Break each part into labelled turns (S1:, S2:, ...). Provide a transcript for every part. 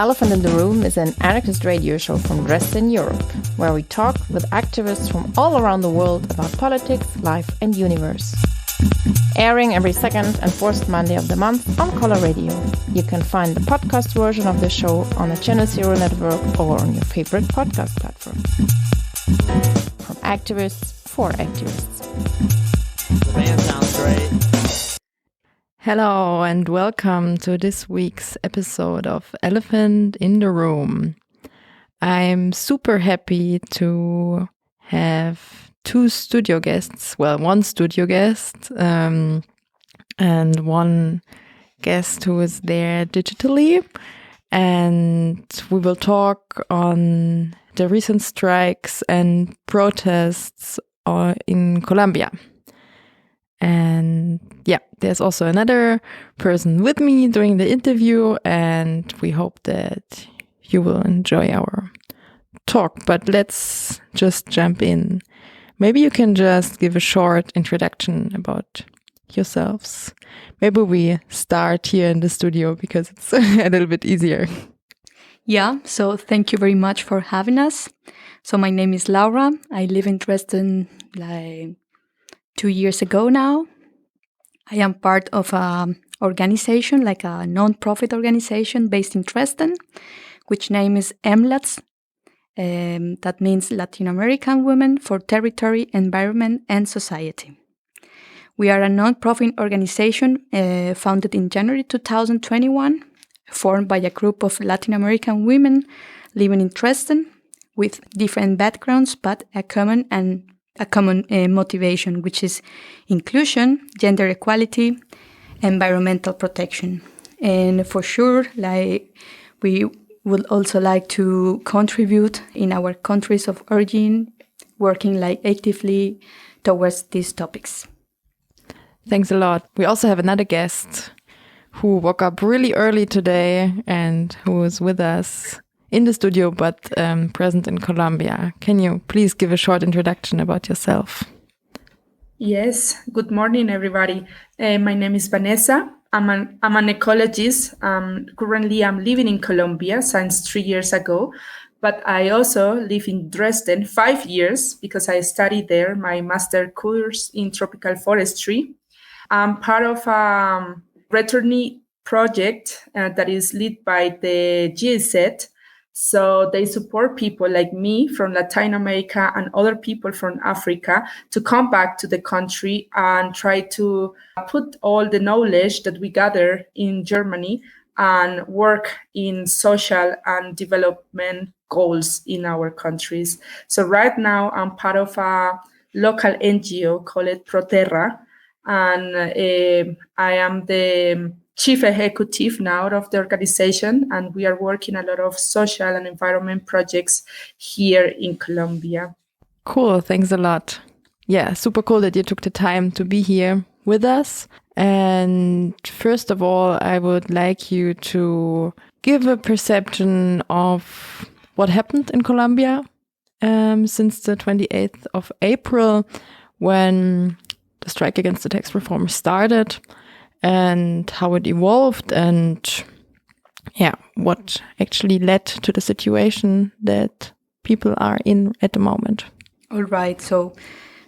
S1: Elephant in the Room is an anarchist radio show from Dresden, Europe, where we talk with activists from all around the world about politics, life and universe. Airing every second and fourth Monday of the month on Color Radio. You can find the podcast version of the show on the Channel Zero network or on your favorite podcast platform. From activists for activists.
S2: The band sounds great.
S3: Hello and welcome to this week's episode of Elephant in the Room. I'm super happy to have two studio guests, well, one studio guest and one guest who is there digitally. And we will talk on the recent strikes and protests in Colombia. And yeah, there's also another person with me during the interview, and we hope that you will enjoy our talk. But let's just jump in. Maybe you can just give a short introduction about yourselves. Maybe we start here in the studio because it's a little bit easier.
S4: Yeah, so thank you very much for having us. So my name is Laura. I live in Dresden 2 years ago now. I am part of an organization, like a non-profit organization based in Dresden, which name is MLATS. That means Latin American Women for Territory, Environment and Society. We are a non-profit organization founded in January 2021, formed by a group of Latin American women living in Dresden with different backgrounds, but a common motivation, which is inclusion, gender equality, environmental protection. And for sure, we would also like to contribute in our countries of origin, working actively towards these topics.
S3: Thanks a lot. We also have another guest who woke up really early today and who is with us in the studio, but present in Colombia. Can you please give a short introduction about yourself?
S5: Yes, good morning, everybody. My name is Vanessa. I'm an ecologist. Currently, I'm living in Colombia since 3 years ago, but I also live in Dresden 5 years because I studied there my master course in tropical forestry. I'm part of a returnee project that is led by the GIZ. So they support people like me from Latin America and other people from Africa to come back to the country and try to put all the knowledge that we gather in Germany and work in social and development goals in our countries. So right now I'm part of a local NGO called Proterra, and I am the chief executive now of the organization, and we are working a lot of social and environment projects here in Colombia.
S3: Cool, thanks a lot. Yeah, super cool that you took the time to be here with us. And first of all, I would like you to give a perception of what happened in Colombia since the 28th of April when the strike against the tax reform started, and how it evolved, and what actually led to the situation that people are in at the moment.
S4: All right, so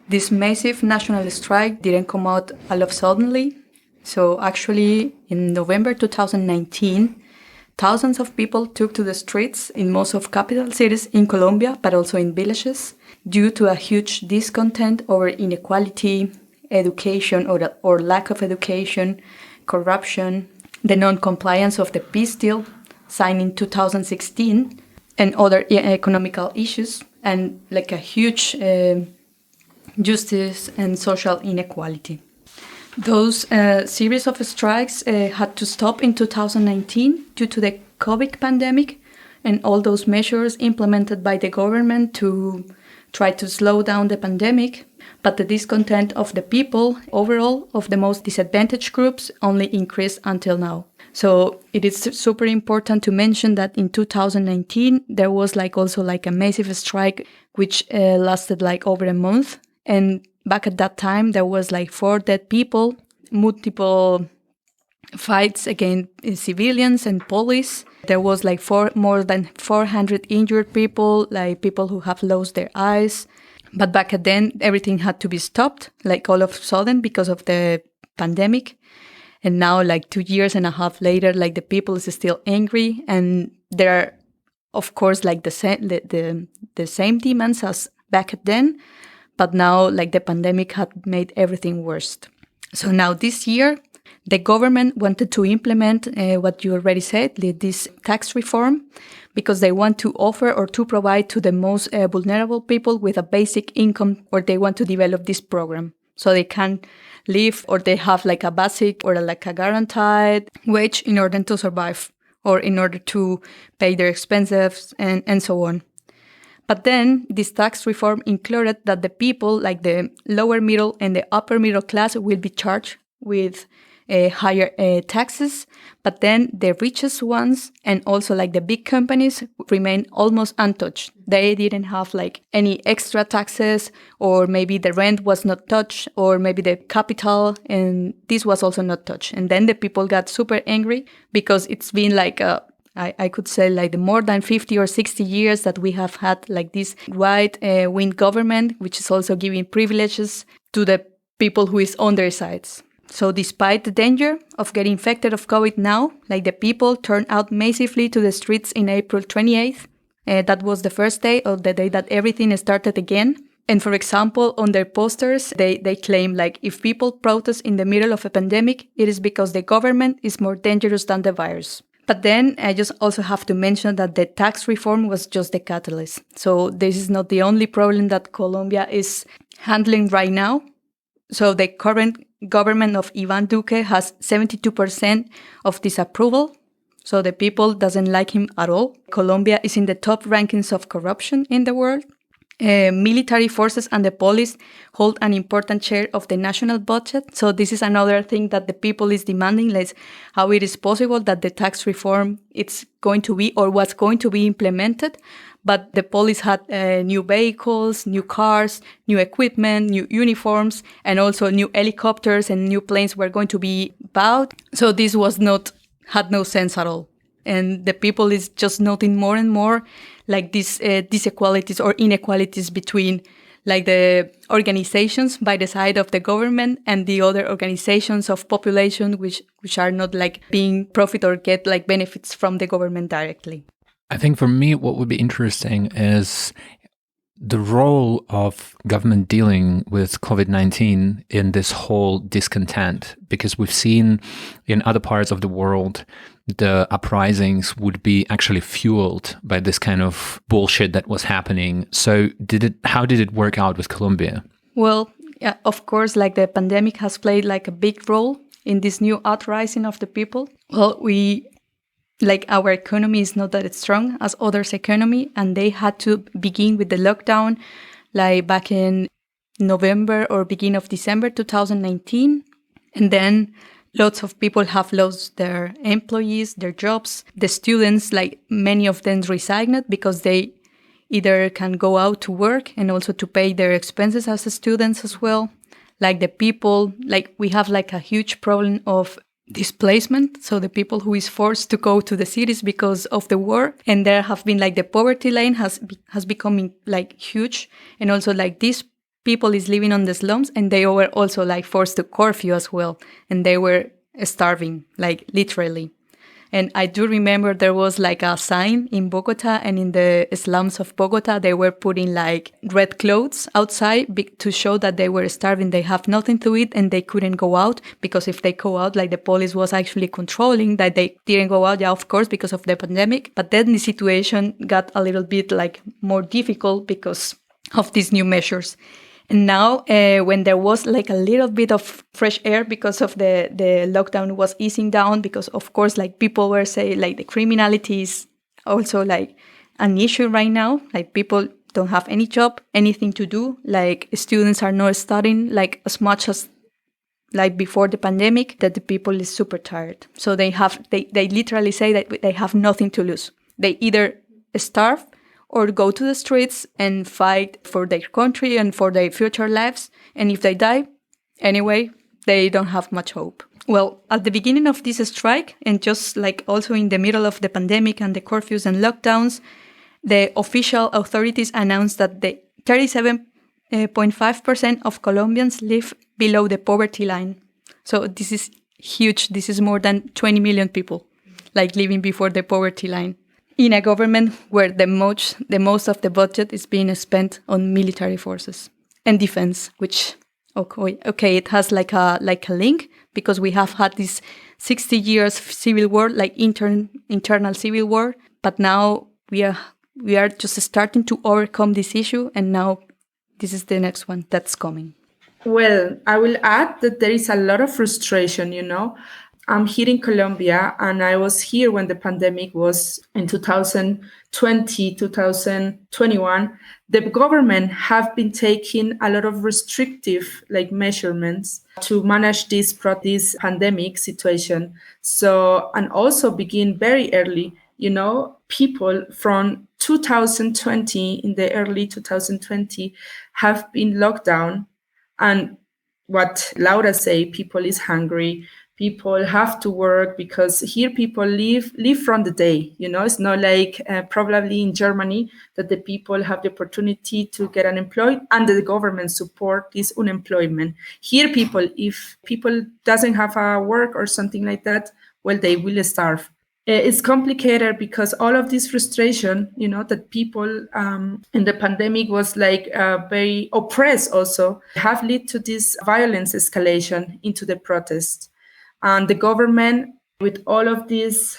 S4: this massive national strike didn't come out all of suddenly. So actually, in November 2019, thousands of people took to the streets in most of capital cities in Colombia, but also in villages, due to a huge discontent over inequality, education or lack of education, corruption, the non-compliance of the peace deal signed in 2016, and other economical issues, and a huge justice and social inequality. Those series of strikes had to stop in 2019 due to the COVID pandemic and all those measures implemented by the government to try to slow down the pandemic. But the discontent of the people, overall, of the most disadvantaged groups, only increased until now. So it is super important to mention that in 2019, there was also a massive strike, which lasted over a month. And back at that time, there was 4 dead people, multiple fights against civilians and police. There was like more than 400 injured people, like people who have lost their eyes. But back then, everything had to be stopped, like all of a sudden, because of the pandemic. And now, like 2.5 years later, like the people is still angry, and there are, of course, like the same demands as back then. But now, like the pandemic had made everything worse. So now this year, the government wanted to implement what you already said, this tax reform, because they want to offer or to provide to the most vulnerable people with a basic income, or they want to develop this program so they can live, or they have like a basic or like a guaranteed wage in order to survive or in order to pay their expenses and so on. But then this tax reform included that the people like the lower middle and the upper middle class will be charged with higher taxes, but then the richest ones and also like the big companies remain almost untouched. They didn't have like any extra taxes, or maybe the rent was not touched, or maybe the capital, and this was also not touched. And then the people got super angry because it's been like I could say like the more than 50 or 60 years that we have had like this right-wing government, which is also giving privileges to the people who is on their sides. So despite the danger of getting infected of COVID now, like the people turned out massively to the streets in April 28th. That was the first day, or the day that everything started again. And for example, on their posters, they claim like if people protest in the middle of a pandemic, it is because the government is more dangerous than the virus. But then I just also have to mention that the tax reform was just the catalyst. So this is not the only problem that Colombia is handling right now. So the current government of Iván Duque has 72% of disapproval. So the people doesn't like him at all. Colombia is in the top rankings of corruption in the world. Military forces and the police hold an important share of the national budget. So this is another thing that the people is demanding, like how it is possible that the tax reform it's going to be or what's going to be implemented. But the police had new vehicles, new cars, new equipment, new uniforms, and also new helicopters and new planes were going to be bought. So this had no sense at all. And the people is just noting more and more like these disequalities or inequalities between like the organizations by the side of the government and the other organizations of population which are not like being profit or get like benefits from the government directly.
S6: I think for me, what would be interesting is the role of government dealing with COVID-19 in this whole discontent, because we've seen in other parts of the world, the uprisings would be actually fueled by this kind of bullshit that was happening. So how did it work out with Colombia?
S4: Well, yeah, of course, like the pandemic has played like a big role in this new uprising of the people. Well, our economy is not that strong as others' economy, and they had to begin with the lockdown like back in November or beginning of December 2019. And then lots of people have lost their employees, their jobs. The students, like many of them resigned because they either can go out to work and also to pay their expenses as students as well. Like the people, like we have like a huge problem of displacement, so the people who is forced to go to the cities because of the war, and there have been like the poverty line has become like huge, and also like these people is living on the slums, and they were also like forced to curfew as well, and they were starving, like literally. And I do remember there was like a sign in Bogota, and in the slums of Bogota, they were putting like red clothes outside to show that they were starving. They have nothing to eat and they couldn't go out, because if they go out, like the police was actually controlling that they didn't go out, yeah, of course, because of the pandemic. But then the situation got a little bit like more difficult because of these new measures. And now, when there was like a little bit of fresh air because of the lockdown was easing down, because of course, like people were saying, like the criminality is also like an issue right now. Like people don't have any job, anything to do. Like students are not studying like as much as like before the pandemic, that the people is super tired. So they literally say that they have nothing to lose. They either starve or go to the streets and fight for their country and for their future lives. And if they die, anyway, they don't have much hope. Well, at the beginning of this strike, and just like also in the middle of the pandemic and the curfews and lockdowns, the official authorities announced that the 37.5% of Colombians live below the poverty line. So this is huge. This is more than 20 million people like living before the poverty line in a government where the most of the budget is being spent on military forces and defense, which okay, it has like a link, because we have had this 60 years civil war, like internal civil war, but now we are just starting to overcome this issue, and now this is the next one that's coming.
S5: Well, I will add that there is a lot of frustration, I'm here in Colombia, and I was here when the pandemic was in 2020, 2021. The government have been taking a lot of restrictive measurements to manage this pandemic situation. So, and also begin very early, people from 2020, in the early 2020, have been locked down. And what Laura say, people is hungry. People have to work, because here people live from the day. It's not like probably in Germany that the people have the opportunity to get unemployed and the government support this unemployment. Here, if people doesn't have a work or something like that, well, they will starve. It's complicated because all of this frustration, that people in the pandemic was very oppressed also, have led to this violence escalation into the protest. And the government, with all of these,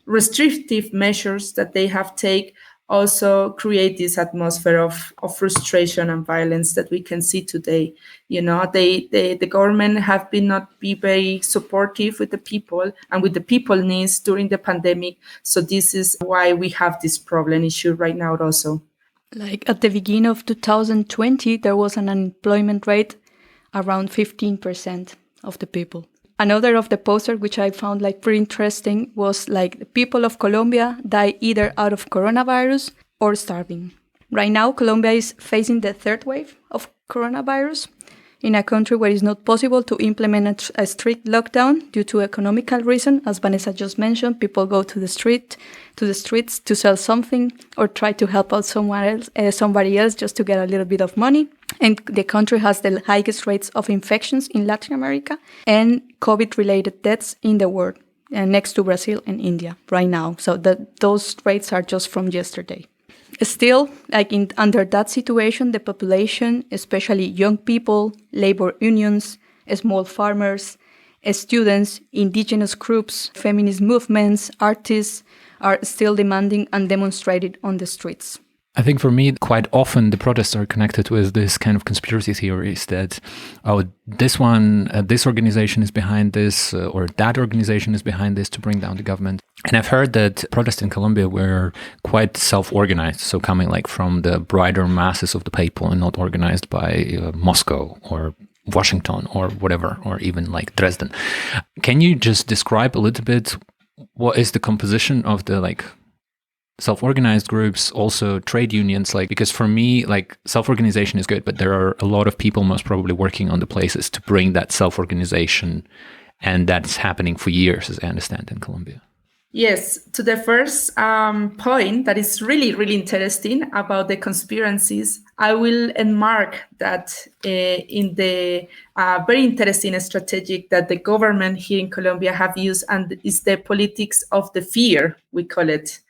S5: restrictive measures that they have taken, also create this atmosphere of frustration and violence that we can see today. The government have been not be very supportive with the people and with the people needs during the pandemic. So this is why we have this problem issue right now also.
S4: Like at the beginning of 2020, there was an unemployment rate around 15% of the people. Another of the posters, which I found pretty interesting, was the people of Colombia die either out of coronavirus or starving. Right now, Colombia is facing the third wave of coronavirus in a country where it's not possible to implement a strict lockdown due to economical reason. As Vanessa just mentioned, people go to the streets to sell something or try to help out somebody else just to get a little bit of money. And the country has the highest rates of infections in Latin America and COVID-related deaths in the world, next to Brazil and India right now. So those rates are just from yesterday. Still, under that situation, the population, especially young people, labor unions, small farmers, students, indigenous groups, feminist movements, artists, are still demanding and demonstrating on the streets.
S6: I think for me, quite often the protests are connected with this kind of conspiracy theories that, this organization is behind this, or that organization is behind this to bring down the government. And I've heard that protests in Colombia were quite self-organized, so coming from the brighter masses of the people and not organized by Moscow or Washington or whatever, or even Dresden. Can you just describe a little bit what is the composition of the self-organized groups, also trade unions, because for me, self-organization is good, but there are a lot of people most probably working on the places to bring that self-organization, and that's happening for years, as I understand, in Colombia.
S5: Yes, to the first point that is really, really interesting about the conspiracies, I will enmark that in the very interesting strategy that the government here in Colombia have used, and is the politics of the fear, we call it.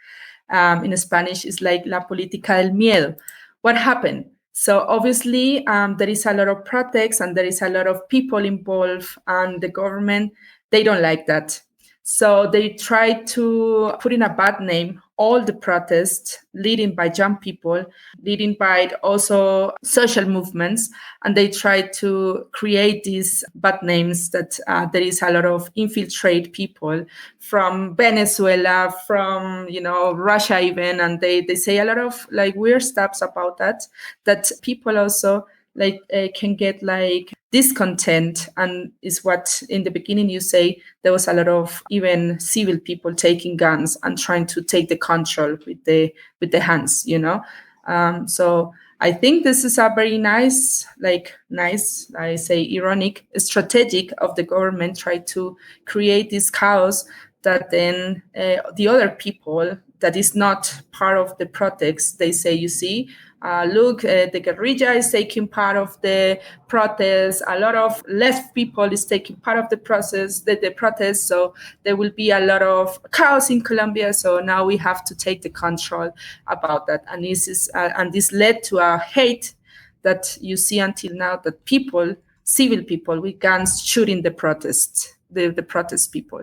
S5: In Spanish, it's la política del miedo. What happened? So obviously, there is a lot of protests and there is a lot of people involved, and the government, they don't like that. So they try to put in a bad name all the protests leading by young people, leading by also social movements, and they try to create these bad names that there is a lot of infiltrate people from Venezuela, from Russia even, and they say a lot of weird stuff about that people also can get discontent, and is what in the beginning you say there was a lot of even civil people taking guns and trying to take the control with the hands, So I think this is a very nice, I say ironic, strategic of the government try to create this chaos that then the other people that is not part of the protest, they say, you see, look, the guerrilla is taking part of the protest. A lot of left people is taking part of the protest. So there will be a lot of chaos in Colombia. So now we have to take the control about that. And this led to a hate that you see until now, that civil people with guns shooting the protest people.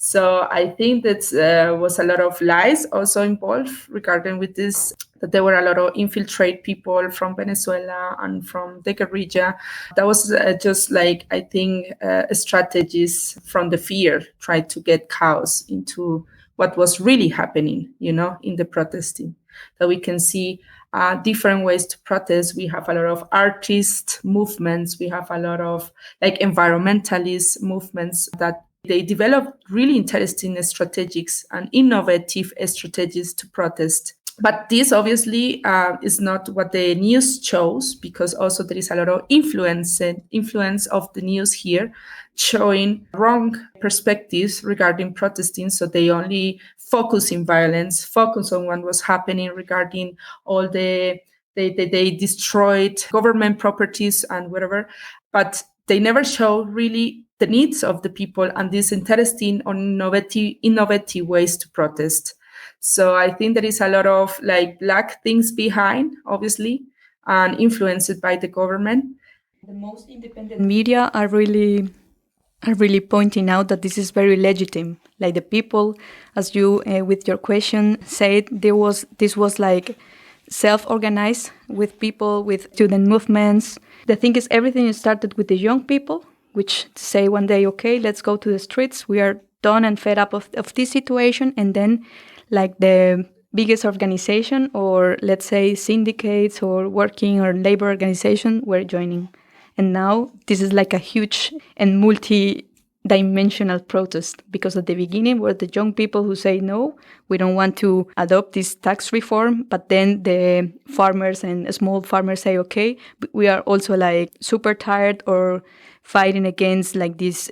S5: So I think that was a lot of lies also involved regarding with this, that there were a lot of infiltrate people from Venezuela and from the guerrilla. That was just like, I think, strategies from the fear, tried to get chaos into what was really happening, in the protesting. That we can see different ways to protest. We have a lot of artist movements. We have a lot of environmentalist movements that they developed really interesting strategies and innovative strategies to protest. But this obviously is not what the news shows, because also there is a lot of influence of the news here, showing wrong perspectives regarding protesting. So they only focus in violence, focus on what was happening regarding all they destroyed government properties and whatever, but they never show really the needs of the people and these interesting or innovative ways to protest. So I think there is a lot of black things behind, obviously, and influenced by the government.
S4: The most independent media are really pointing out that this is very legitimate. Like the people, as you with your question said, this was like self-organized with people, with student movements. The thing is, everything started with the young people, which say one day, okay, let's go to the streets. We are done and fed up of this situation. And then like the biggest organization, or let's say syndicates or working or labor organization, were joining. And now this is like a huge and multi-dimensional protest, because at the beginning were the young people who say, no, we don't want to adopt this tax reform. But then the farmers and small farmers say, okay, we are also like super tired or fighting against like this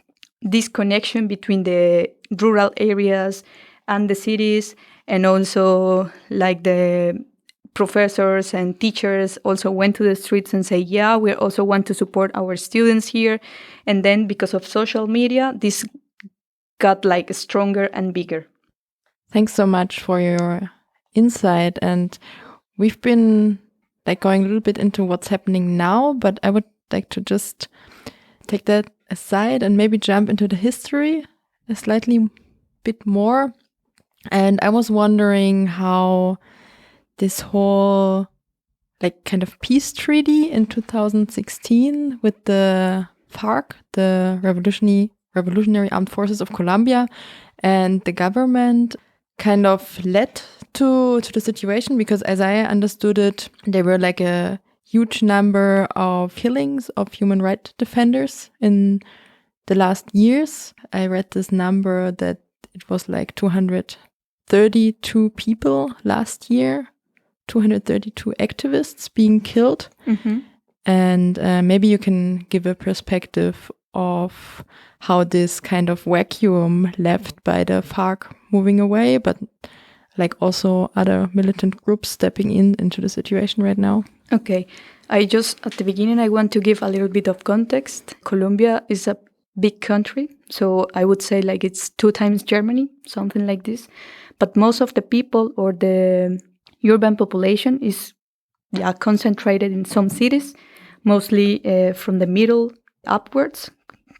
S4: disconnection between the rural areas and the cities. And also like the professors and teachers also went to the streets and say, yeah, we also want to support our students here. And then because of social media, this got like stronger and bigger.
S3: Thanks so much for your insight. And we've been like going a little bit into what's happening now, but I would like to just take that aside and maybe jump into the history a slightly bit more. And I was wondering how this whole like kind of peace treaty in 2016 with the FARC, the Revolutionary Armed Forces of Colombia, and the government kind of led to the situation, because as I understood it, there were like a huge number of killings of human rights defenders in the last years. I read this number that it was like 232 people last year, 232 activists being killed.
S4: Mm-hmm.
S3: And maybe you can give a perspective of how this kind of vacuum left by the FARC moving away, but like also other militant groups stepping into the situation right now.
S4: Okay. At the beginning, I want to give a little bit of context. Colombia is a big country, so I would say like it's 2 times Germany, something like this. But most of the people or the urban population is concentrated in some cities, mostly from the middle upwards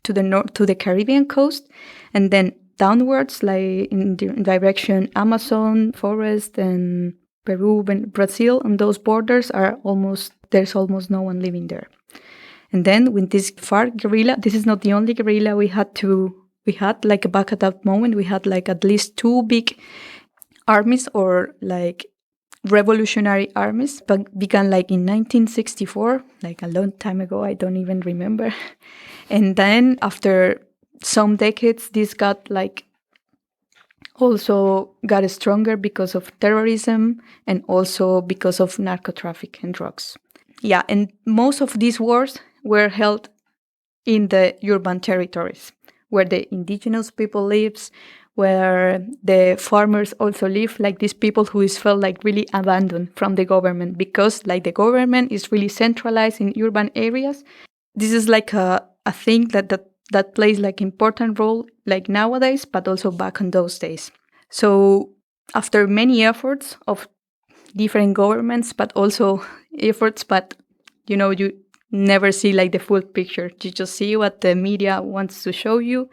S4: to the north, to the Caribbean coast, and then downwards, like in direction Amazon forest and Peru and Brazil, and those borders there's almost no one living there. And then with this FARC guerrilla, this is not the only guerrilla we had like back at that moment, we had like at least 2 big armies or like revolutionary armies, but began like in 1964, like a long time ago, I don't even remember. And then after some decades, this got stronger because of terrorism and also because of narco traffic and drugs. Yeah, and most of these wars were held in the urban territories, where the indigenous people lives, where the farmers also live, like these people who is felt like really abandoned from the government, because like the government is really centralized in urban areas. This is like a thing that plays like important role like nowadays, but also back in those days. So after many efforts of different governments, but also efforts, but you never see like the full picture. You just see what the media wants to show you.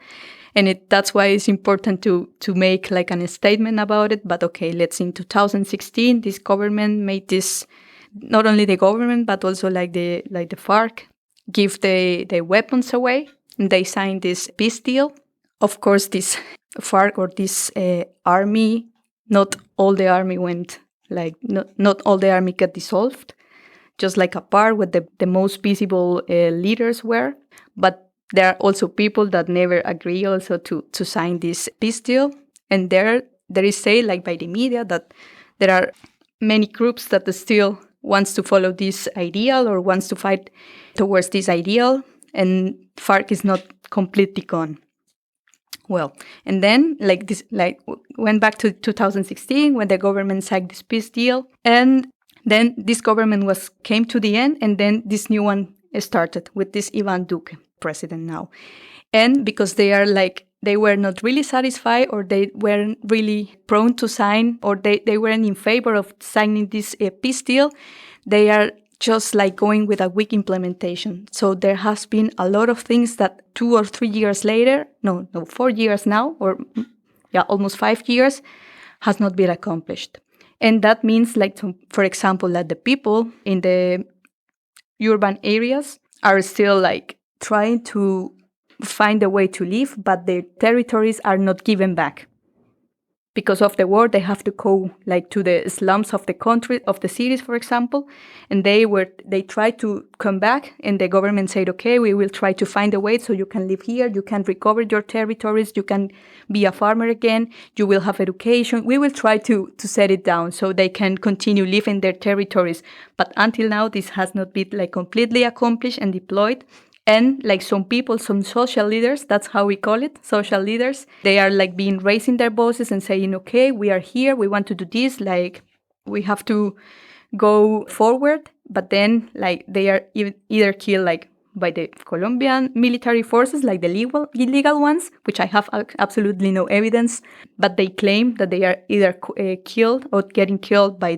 S4: And that's why it's important to make like a statement about it. But okay, let's in 2016, this government made this, not only the government, but also like the FARC, give the weapons away. And they signed this peace deal. Of course, this FARC or this army, not all the army went, like not all the army got dissolved, just like a part where the most visible leaders were. But there are also people that never agree also to sign this peace deal. And there is say, like by the media, that there are many groups that still wants to follow this ideal or wants to fight towards this ideal. And FARC is not completely gone. Well, and then went back to 2016 when the government signed this peace deal. And then this government came to the end, and then this new one started with this Ivan Duque president now. And because they were not really satisfied, or they weren't really prone to sign, or they weren't in favor of signing this peace deal, they are just like going with a weak implementation. So there has been a lot of things that 2 or 3 years later, 4 years now, or almost 5 years, has not been accomplished. And that means, for example, that the people in the urban areas are still like trying to find a way to live, but their territories are not given back. Because of the war, they have to go like to the slums of the country, of the cities, for example, and they tried to come back, and the government said, okay, we will try to find a way so you can live here, you can recover your territories, you can be a farmer again, you will have education. We will try to set it down so they can continue living their territories. But until now, this has not been like completely accomplished and deployed. And like some people, some social leaders, that's how we call it, social leaders, they are like being raising their voices and saying, okay, we are here, we want to do this, like we have to go forward. But then like they are either killed like by the Colombian military forces, like the illegal ones, which I have absolutely no evidence, but they claim that they are either killed or getting killed by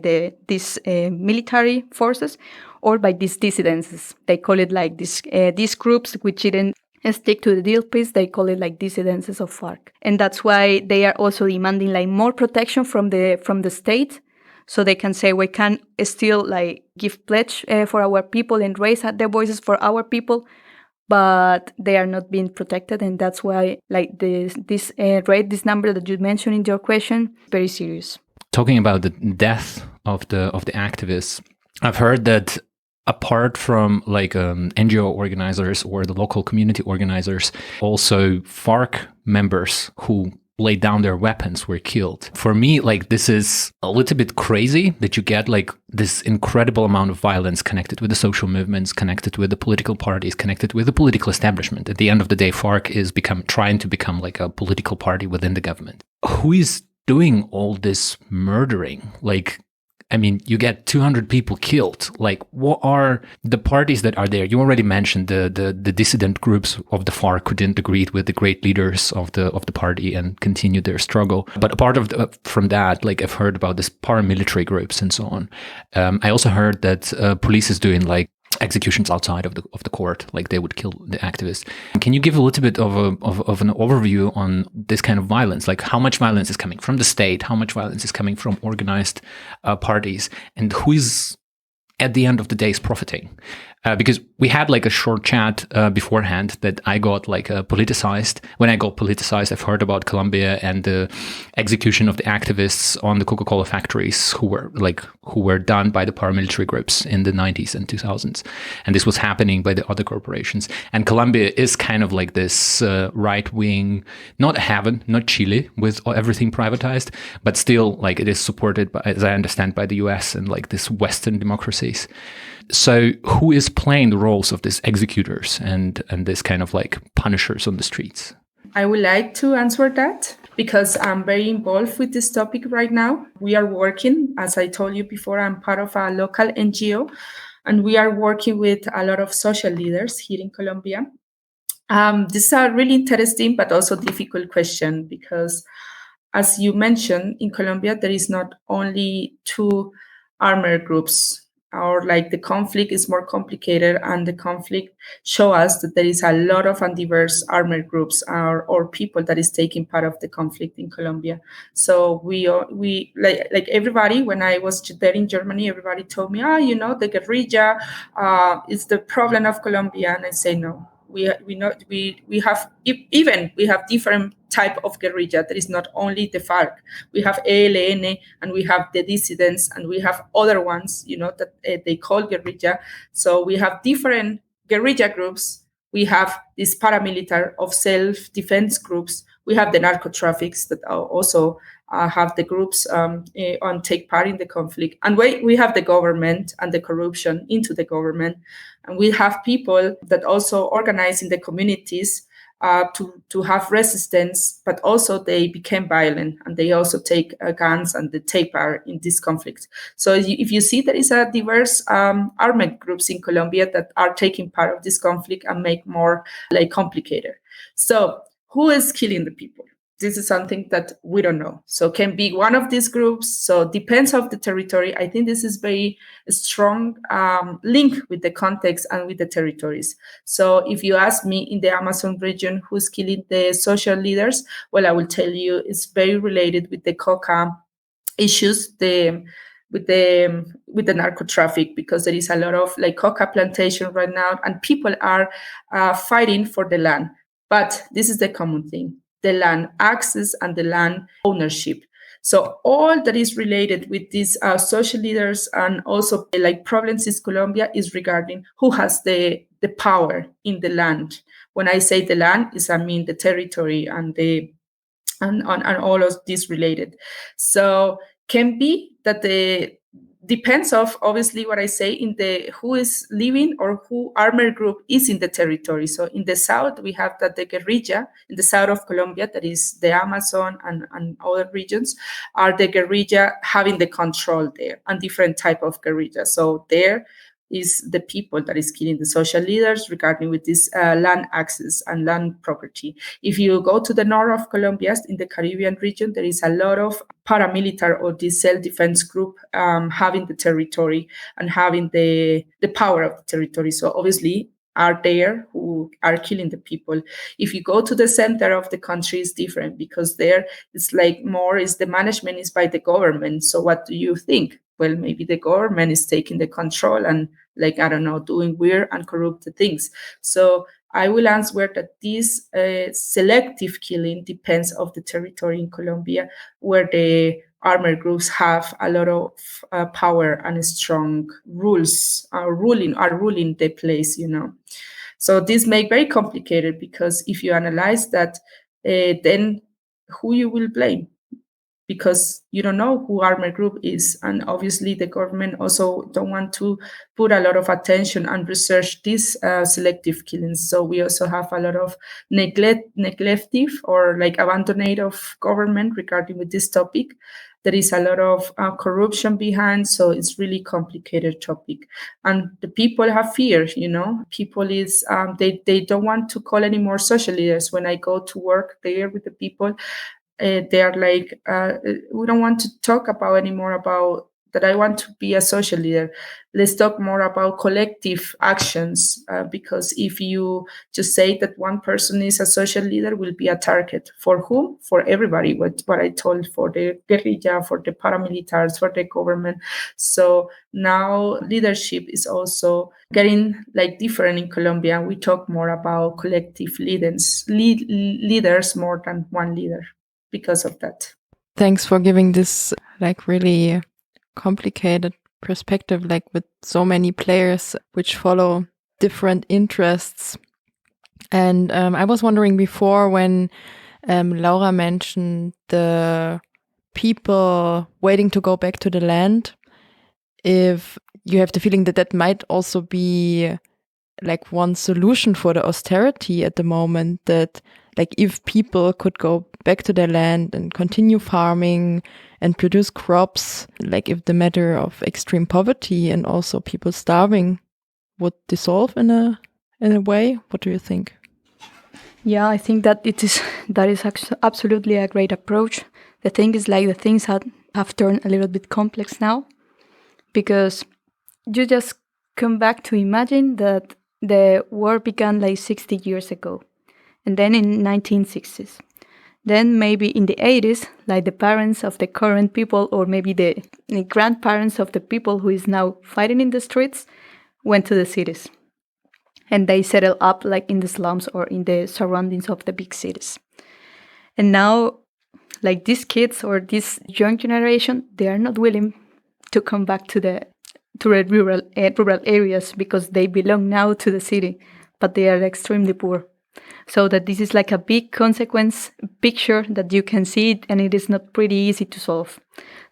S4: these military forces, or by these dissidents. They call it like these groups which didn't stick to the deal peace, they call it like dissidents of FARC. And that's why they are also demanding like more protection from the state, so they can say we can still like give pledge for our people and raise their voices for our people, but they are not being protected. And that's why like this number that you mentioned in your question, very serious.
S6: Talking about the death of the activists, I've heard that apart from like NGO organizers or the local community organizers, also FARC members who laid down their weapons were killed. For me, like this is a little bit crazy that you get like this incredible amount of violence connected with the social movements, connected with the political parties, connected with the political establishment. At the end of the day, FARC is trying to become like a political party within the government. Who is doing all this murdering? Like, I mean, you get 200 people killed. Like, what are the parties that are there? You already mentioned the dissident groups of the FARC who didn't agree with the great leaders of the party and continued their struggle. But apart from that, like I've heard about this paramilitary groups and so on. I also heard that police is doing like executions outside of the court, like they would kill the activists. Can you give a little bit of an overview on this kind of violence? Like how much violence is coming from the state, how much violence is coming from organized parties, and who is at the end of the day is profiting? Because we had like a short chat beforehand that I got like politicized. When I got politicized, I've heard about Colombia and the execution of the activists on the Coca-Cola factories who were done by the paramilitary groups in the 90s and 2000s. And this was happening by the other corporations. And Colombia is kind of like this right-wing, not heaven, not Chile with everything privatized, but still like it is supported by, as I understand, by the US and like this Western democracies. So who is playing the roles of these executors and this kind of like punishers on the streets?
S5: I would like to answer that because I'm very involved with this topic right now. We are working, as I told you before, I'm part of a local NGO, and we are working with a lot of social leaders here in Colombia. This is a really interesting but also difficult question because, as you mentioned, in Colombia, there is not only two armored groups, or like the conflict is more complicated, and the conflict show us that there is a lot of and diverse armored groups or people that is taking part of the conflict in Colombia. So we like everybody, when I was there in Germany, everybody told me, the guerrilla is the problem of Colombia, and I say no. We have different type of guerrilla. There is not only the FARC. We have ELN, and we have the dissidents, and we have other ones, that they call guerrilla. So we have different guerrilla groups. We have this paramilitary of self-defense groups. We have the narco traffics that also have the groups on take part in the conflict. And we have the government and the corruption into the government. And we have people that also organize in the communities to have resistance, but also they became violent, and they also take guns and they take part in this conflict. So if you see, there is a diverse armed groups in Colombia that are taking part of this conflict and make more like complicated. So who is killing the people? This is something that we don't know. So can be one of these groups. So depends of the territory. I think this is very strong link with the context and with the territories. So if you ask me in the Amazon region, who's killing the social leaders? Well, I will tell you it's very related with the coca issues, with the narco traffic, because there is a lot of like coca plantation right now, and people are fighting for the land. But this is the common thing: the land access and the land ownership. So all that is related with these social leaders and also like problems in Colombia is regarding who has the power in the land. When I say the land, I mean the territory and all of this related. So can be that depends of obviously what I say in the who is living or who armored group is in the territory. So in the south, we have that the guerrilla in the south of Colombia, that is the Amazon and other regions, are the guerrilla having the control there, and different type of guerrilla. So there is the people that is killing the social leaders regarding with this land access and land property. If you go to the north of Colombia, in the Caribbean region, there is a lot of paramilitary or the self-defense group having the territory and having the power of the territory. So obviously are there who are killing the people. If you go to the center of the country, it's different, because there it's like more is the management is by the government. So what do you think? Well, maybe the government is taking the control and doing weird and corrupt things. So I will answer that this selective killing depends of the territory in Colombia, where the armored groups have a lot of power and strong rules are ruling the place, So this make very complicated, because if you analyze that, then who you will blame? Because you don't know who armored group is. And obviously the government also don't want to put a lot of attention and research these selective killings. So we also have a lot of neglective or like abandoned of government regarding with this topic. There is a lot of corruption behind, so it's really complicated topic. And the people have fear, People is, they don't want to call any more social leaders. When I go to work there with the people, they are like, we don't want to talk about anymore about that I want to be a social leader. Let's talk more about collective actions, because if you just say that one person is a social leader, will be a target. For whom? For everybody, what I told, for the guerrilla, for the paramilitaries, for the government. So now leadership is also getting like different in Colombia. We talk more about collective leaders more than one leader because of that.
S3: Thanks for giving this like really complicated perspective, like with so many players which follow different interests. And I was wondering before, when Laura mentioned the people waiting to go back to the land, if you have the feeling that that might also be like one solution for the austerity at the moment, that like if people could go back to their land and continue farming and produce crops, like if the matter of extreme poverty and also people starving would dissolve in a way. What do you think?
S4: Yeah, I think that that is absolutely a great approach. The thing is, like, the things have turned a little bit complex now, because you just come back to imagine that the war began like 60 years ago, and then in 1960s. Then maybe in the 80s, like the parents of the current people, or maybe the grandparents of the people who is now fighting in the streets, went to the cities. And they settled up like in the slums or in the surroundings of the big cities. And now, like these kids or this young generation, they are not willing to come back to the rural areas, because they belong now to the city, but they are extremely poor. So that this is like a big consequence picture that you can see it, and it is not pretty easy to solve.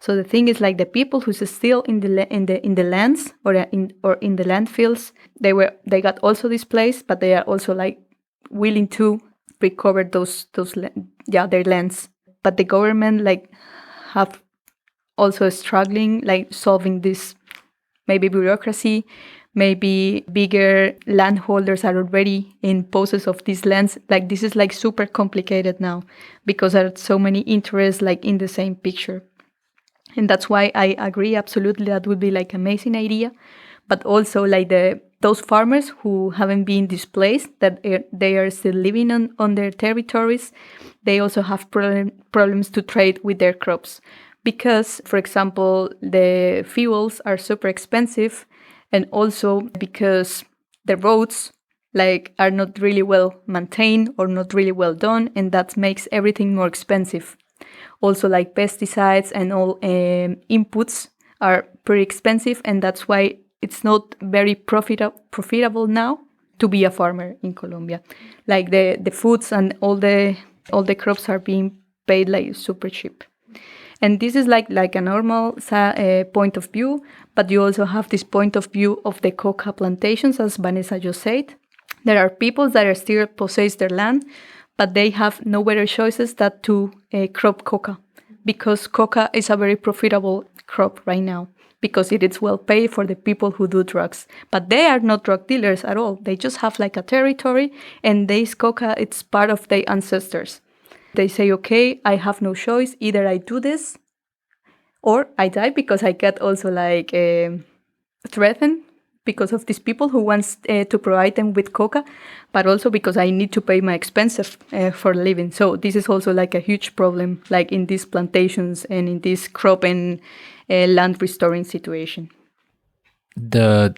S4: So the thing is, like, the people who's still in the lands or in the landfills, they got also displaced, but they are also like willing to recover their lands. But the government like have also struggling like solving this, maybe bureaucracy. Maybe bigger landholders are already in possession of these lands. Like, this is like super complicated now, because there are so many interests like in the same picture. And that's why I agree absolutely that would be like an amazing idea. But also like those farmers who haven't been displaced, that they are still living on their territories, they also have problems to trade with their crops. Because, for example, the fuels are super expensive, and also because the roads like are not really well maintained or not really well done, and that makes everything more expensive. Also, like pesticides and all inputs are pretty expensive, and that's why it's not very profitable now to be a farmer in Colombia. Like the foods and all the crops are being paid like super cheap. And this is like a normal point of view, but you also have this point of view of the coca plantations, as Vanessa just said. There are people that are still possess their land, but they have no better choices than to crop coca, because coca is a very profitable crop right now, because it is well paid for the people who do drugs. But they are not drug dealers at all. They just have like a territory, and this coca, it's part of their ancestors. They say, okay, I have no choice. Either I do this or I die, because I get also like threatened because of these people who wants to provide them with coca, but also because I need to pay my expenses for living. So this is also like a huge problem, like in these plantations and in this crop and land restoring situation.
S6: The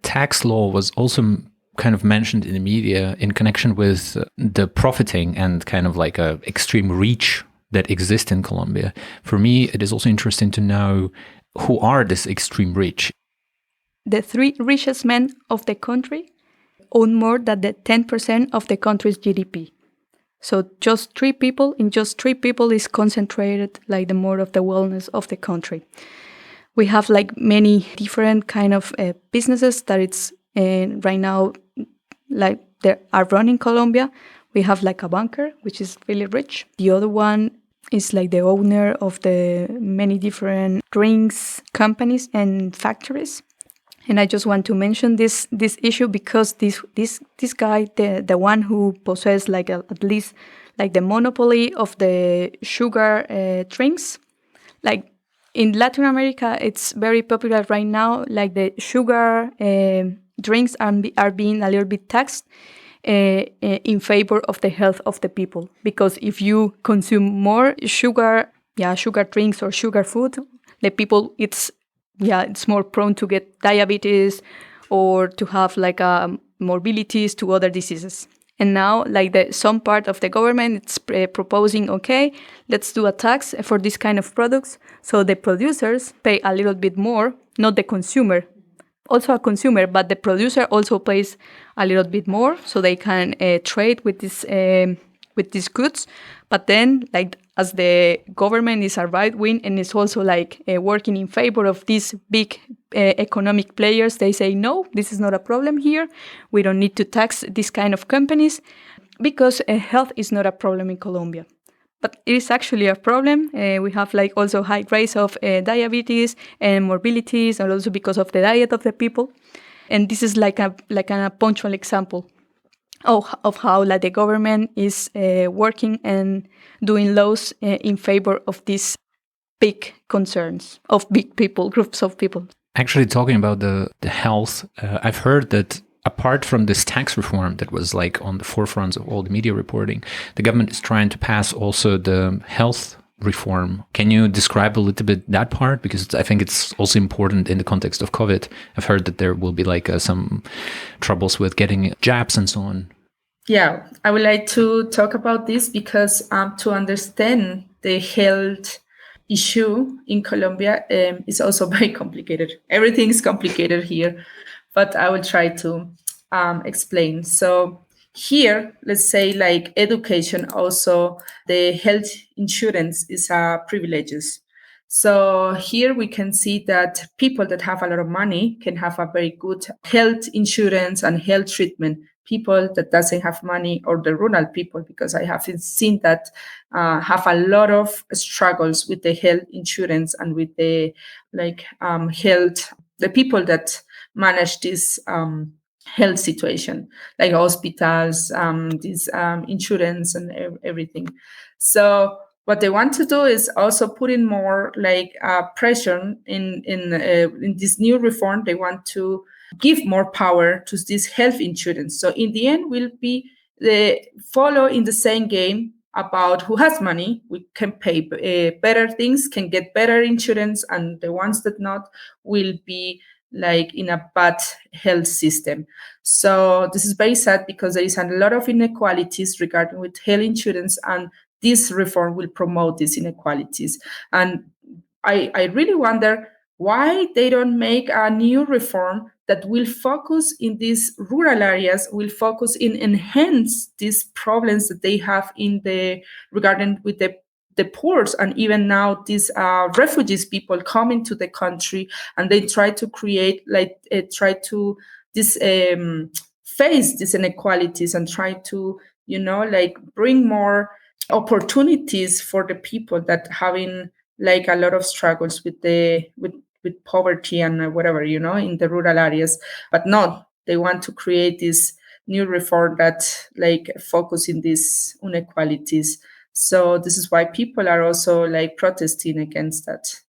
S6: tax law was also kind of mentioned in the media in connection with the profiting and kind of like a extreme reach that exists in Colombia. For me, it is also interesting to know who are this extreme rich.
S4: The 3 richest men of the country own more than the 10% of the country's GDP. So just 3 people is concentrated like the more of the wellness of the country. We have like many different kind of businesses that it's right now like they are running Colombia. We have like a banker, which is really rich. The other one is like the owner of the many different drinks companies and factories. And I just want to mention this issue because this guy, the one who possesses like at least like the monopoly of the sugar drinks, like in Latin America, it's very popular right now. Like the sugar drinks are being a little bit taxed in favor of the health of the people, because if you consume more sugar drinks or sugar food, the people it's more prone to get diabetes or to have like morbidities to other diseases. And now, like some part of the government, it's proposing, okay, let's do a tax for this kind of products, so the producers pay a little bit more, not the consumer, also a consumer, but the producer also pays a little bit more, so they can trade with these goods. But then, like, as the government is a right wing and is also like working in favor of these big economic players, they say, no, this is not a problem here. We don't need to tax this kind of companies because health is not a problem in Colombia. But it is actually a problem. We have like also high rates of diabetes and morbidities, and also because of the diet of the people. And this is like a punctual example of how like, the government is working and doing laws in favor of these big concerns of big people, groups of people.
S6: Actually, talking about the health, I've heard that apart from this tax reform that was like on the forefront of all the media reporting, the government is trying to pass also the health reform. Can you describe a little bit that part? Because I think it's also important in the context of COVID. I've heard that there will be like some troubles with getting jabs and so on.
S5: Yeah, I would like to talk about this because to understand the health issue in Colombia is also very complicated. Everything is complicated here, but I will try to explain. So here, let's say like education, also the health insurance is a privileges. So here we can see that people that have a lot of money can have a very good health insurance and health treatment. People that doesn't have money, or the rural people, because I have seen that have a lot of struggles with the health insurance and with the health, the people that manage this health situation, like hospitals, this insurance and everything. So what they want to do is also put in more like pressure in this new reform. They want to give more power to this health insurance. So in the end, we'll be follow in the same game about who has money. We can pay better things, can get better insurance, and the ones that not will be like in a bad health system. So this is very sad because there is a lot of inequalities regarding with health insurance, and this reform will promote these inequalities. And I really wonder why they don't make a new reform that will focus in these rural areas, will focus in enhance these problems that they have in the regarding with the ports, and even now these refugees people coming to the country, and they try to create face these inequalities and try to bring more opportunities for the people that having like a lot of struggles with poverty and whatever, in the rural areas. But no, they want to create this new reform that like focus in these inequalities. So this is why people are also like protesting against that.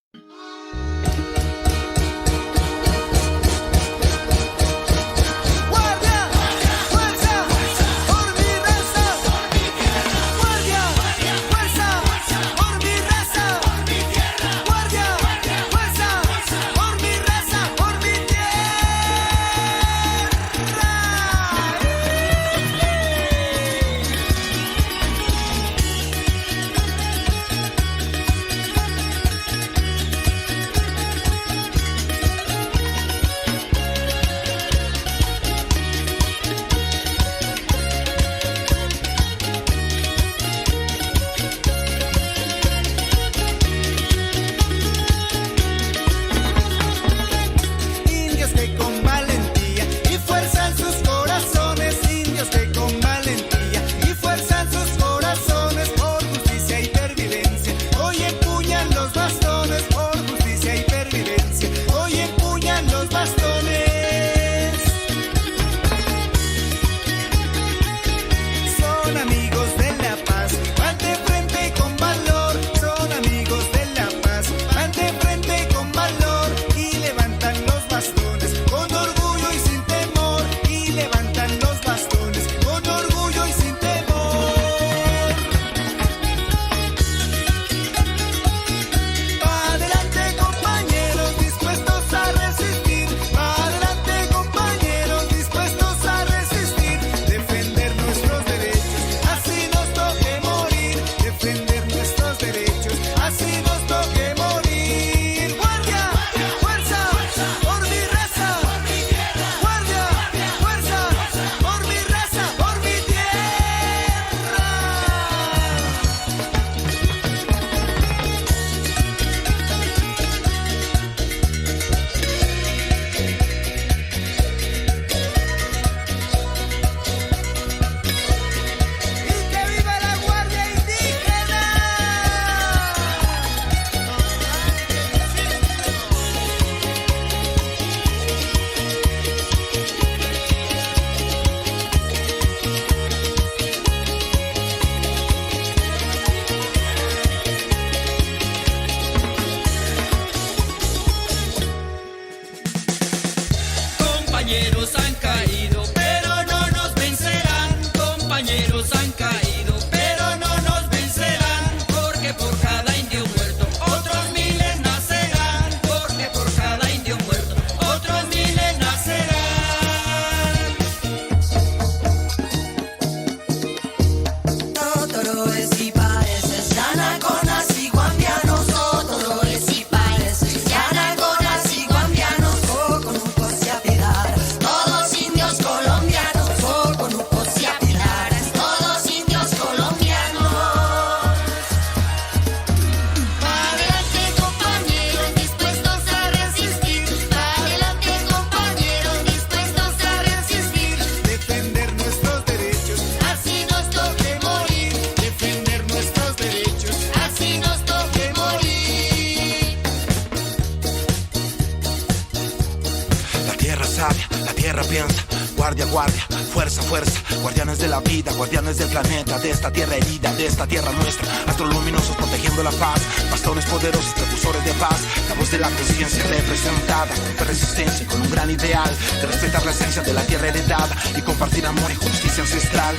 S7: sabia, la tierra piensa. Guardia, guardia, fuerza, fuerza. Guardianes de la vida, guardianes del planeta, de esta tierra herida, de esta tierra nuestra. Astros luminosos protegiendo la paz, bastones poderosos, precursores de paz. La voz de la conciencia representada, con resistencia, con un gran ideal de respetar la esencia de la tierra heredada y compartir amor y justicia ancestral.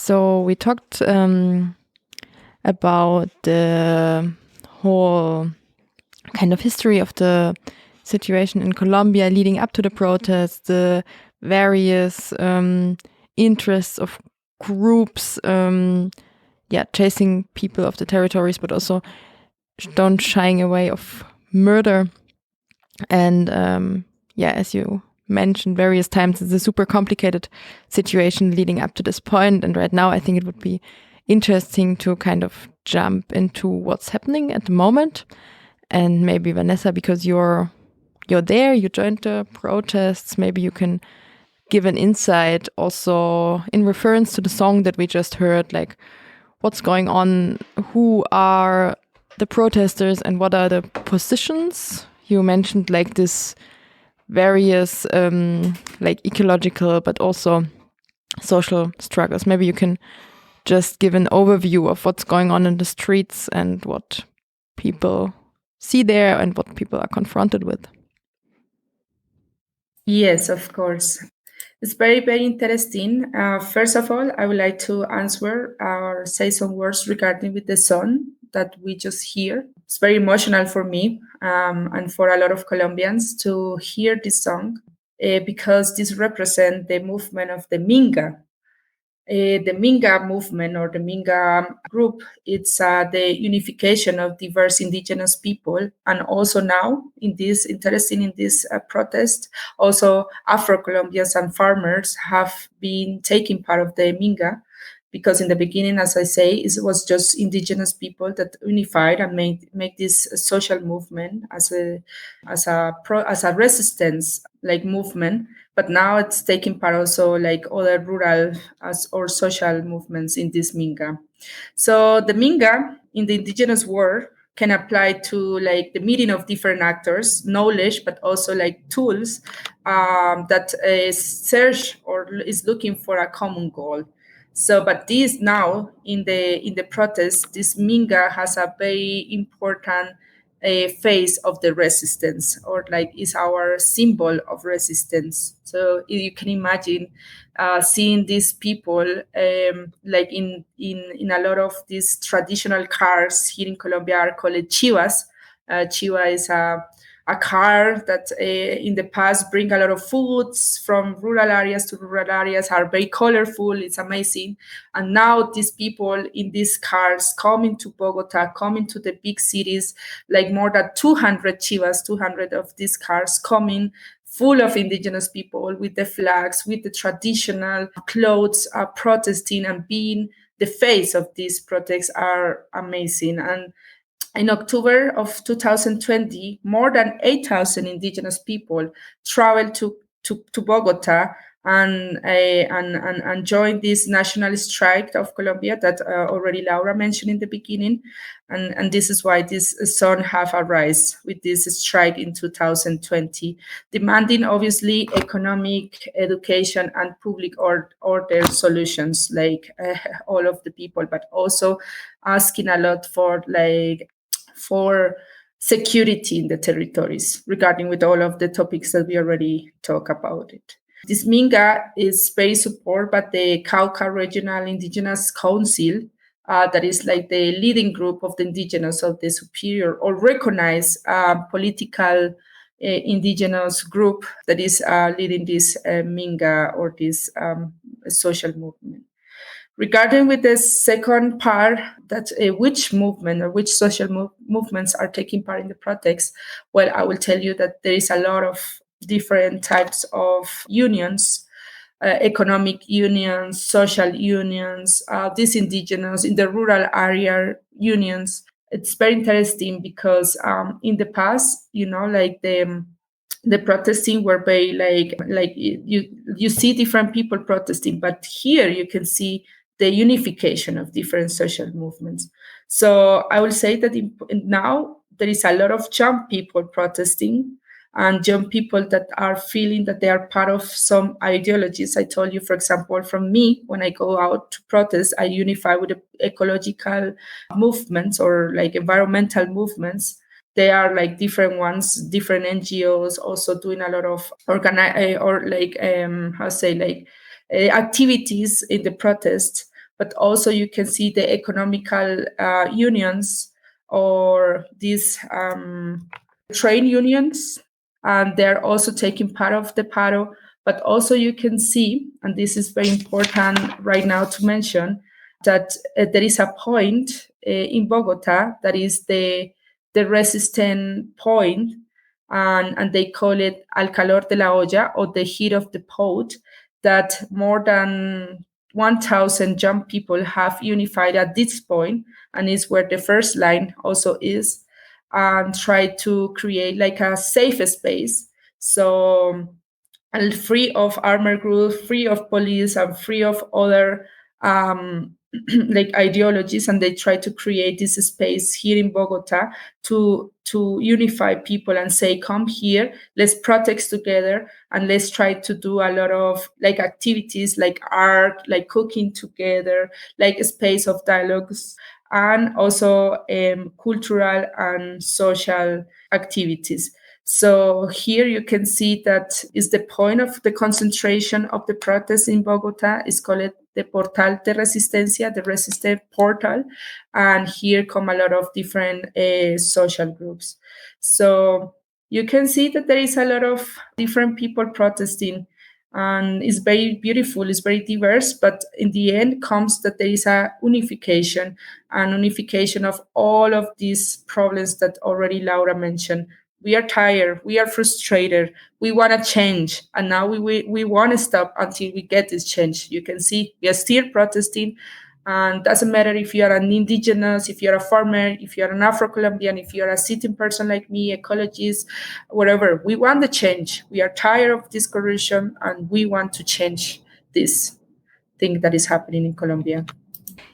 S3: So we talked about the whole kind of history of the situation in Colombia leading up to the protests, the various interests of groups, chasing people of the territories, but also don't shying away of murder. And as you mentioned various times, it's a super complicated situation leading up to this point. And right now, I think it would be interesting to kind of jump into what's happening at the moment. And maybe Vanessa, because you're there, you joined the protests, maybe you can give an insight also in reference to the song that we just heard, like what's going on, who are the protesters and what are the positions. You mentioned like this various like ecological but also social struggles. Maybe you can just give an overview of what's going on in the streets and what people see there and what people are confronted with.
S5: Yes, of course. It's very, very interesting. First of all, I would like to answer or say some words regarding with the song that we just hear. It's very emotional for me and for a lot of Colombians to hear this song because this represents the movement of the Minga. The Minga movement or the Minga group, it's the unification of diverse indigenous people. And also now, interesting in this protest, also Afro-Colombians and farmers have been taking part of the Minga, because in the beginning, as I say, it was just indigenous people that unified and make this social movement as a resistance like movement. But now it's taking part also like other rural or social movements in this Minga. So the Minga in the indigenous world can apply to like the meeting of different actors, knowledge, but also like tools that search or is looking for a common goal. So, but this now in the protest, this Minga has a very important phase of the resistance, or like is our symbol of resistance. So you can imagine seeing these people like in a lot of these traditional cars here in Colombia are called chivas. Chiva is a car that in the past bring a lot of foods from rural areas to rural areas, are very colorful. It's amazing. And now these people in these cars coming to Bogota, coming to the big cities, like more than 200 chivas, 200 of these cars coming full of indigenous people with the flags, with the traditional clothes, protesting and being the face of these protests are amazing. And in October of 2020, more than 8,000 indigenous people traveled to Bogota and joined this national strike of Colombia that already Laura mentioned in the beginning. And this is why this song have arisen with this strike in 2020, demanding obviously economic, education, and public order solutions, like all of the people, but also asking a lot for security in the territories regarding with all of the topics that we already talked about it. This Minga is very supported by the Cauca Regional Indigenous Council that is like the leading group of the indigenous of the superior or recognized political indigenous group that is leading this Minga or this social movement. Regarding with the second part, that which movement or which social movements are taking part in the protest, well, I will tell you that there is a lot of different types of unions, economic unions, social unions, these indigenous in the rural area unions. It's very interesting because in the past, like the protesting were very like you see different people protesting, but here you can see the unification of different social movements. So I will say that now there is a lot of young people protesting and young people that are feeling that they are part of some ideologies. I told you, for example, from me, when I go out to protest, I unify with the ecological movements or like environmental movements. They are like different ones, different NGOs, also doing a lot of activities in the protest. But also you can see the economical unions or these trade unions, and they're also taking part of the paro. But also you can see, and this is very important right now to mention, that there is a point in Bogota that is the resistant point, and they call it al calor de la olla, or the heat of the pot, that more than 1,000 young people have unified at this point, and is where the first line also is, and try to create like a safe space. So, and free of armor groups, free of police, and free of other like ideologies, and they try to create this space here in Bogota to unify people and say, come here, let's protest together, and let's try to do a lot of like activities like art, like cooking together, like a space of dialogues, and also cultural and social activities. So here you can see that is the point of the concentration of the protest in Bogota. It's called the Portal de Resistencia, the resistant portal. And here come a lot of different social groups. So you can see that there is a lot of different people protesting, and it's very beautiful, it's very diverse, but in the end comes that there is a unification of all of these problems that already Laura mentioned. We are tired, we are frustrated, we want to change, and now we want to stop until we get this change. You can see we are still protesting, and doesn't matter if you are an indigenous, if you're a farmer, if you're an Afro-Colombian, if you're a citizen person like me, ecologist, whatever. We want the change. We are tired of this corruption, and we want to change this thing that is happening in Colombia.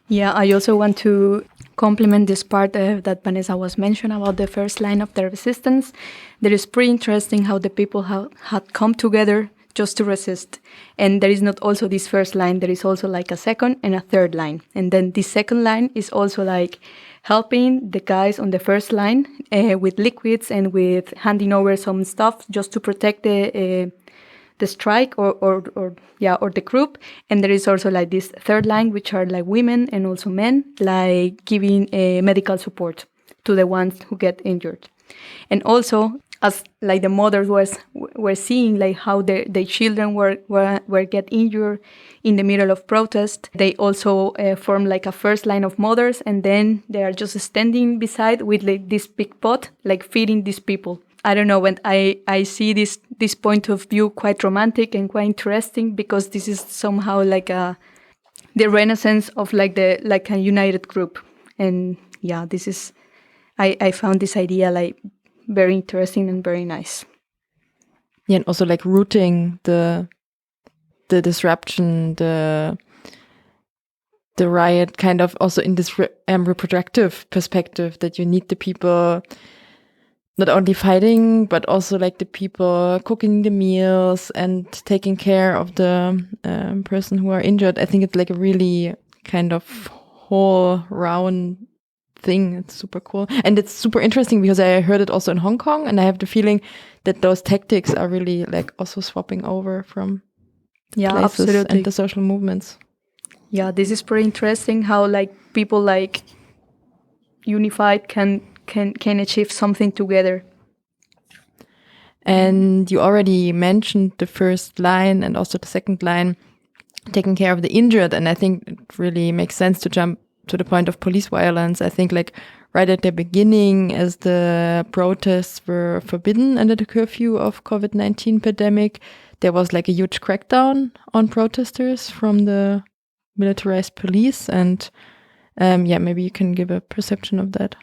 S4: Yeah, I also want to complement this part that Vanessa was mentioning about the first line of the resistance. That is pretty interesting how the people had come together just to resist. And there is not also this first line, there is also like a second and a third line. And then this second line is also like helping the guys on the first line with liquids and with handing over some stuff just to protect the strike or the group. And there is also like this third line, which are like women and also men, like giving medical support to the ones who get injured. And also, as like the mothers were seeing like how their children were get injured in the middle of protest, they also form like a first line of mothers, and then they are just standing beside with like this big pot, like feeding these people. I don't know, when I see this point of view quite romantic and quite interesting, because this is somehow like the renaissance of like a united group. And yeah, this is I found this idea like very interesting and very nice.
S3: Yeah, and also like rooting the disruption, the riot, kind of also in this reproductive perspective, that you need the people not only fighting, but also like the people cooking the meals and taking care of the person who are injured. I think it's like a really kind of whole round thing. It's super cool. And it's super interesting because I heard it also in Hong Kong, and I have the feeling that those tactics are really like also swapping over from places
S4: absolutely.
S3: and the social movements.
S4: Yeah, this is pretty interesting how like people like unified can achieve something together.
S3: And you already mentioned the first line and also the second line, taking care of the injured. And I think it really makes sense to jump to the point of police violence. I think like right at the beginning, as the protests were forbidden under the curfew of COVID-19 pandemic, there was like a huge crackdown on protesters from the militarized police. And maybe you can give a perception of that.